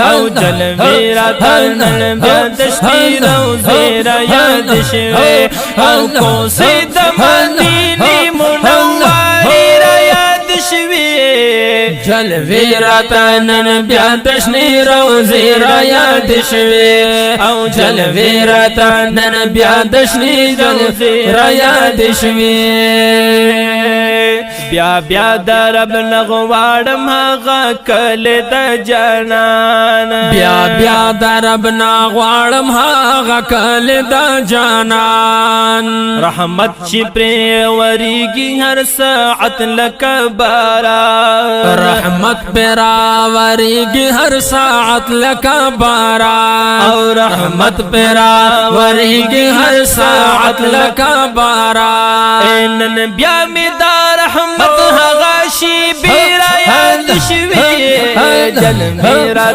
او جلوی راتنن بیا دشتی روزی را یاد شوی او کوسی د مدینی منوری را یاد شوی جلوی راتنن بیا دشتی روزی را یاد شوی او جلوی راتنن بیا دشتی روزی را یاد شوی بیا بیا در رب نغواړم هغه کله د جانان بیا بیا در رب نغواړم هغه کله د جانان رحمت چې پر وریږي هر ساعت لک باران رحمت پر وریږي هر ساعت لک باران او رحمت پر وریږي هر ساعت لک باران ان بیا می دار رحمت هغه شی بیره یاد شوی جل میرا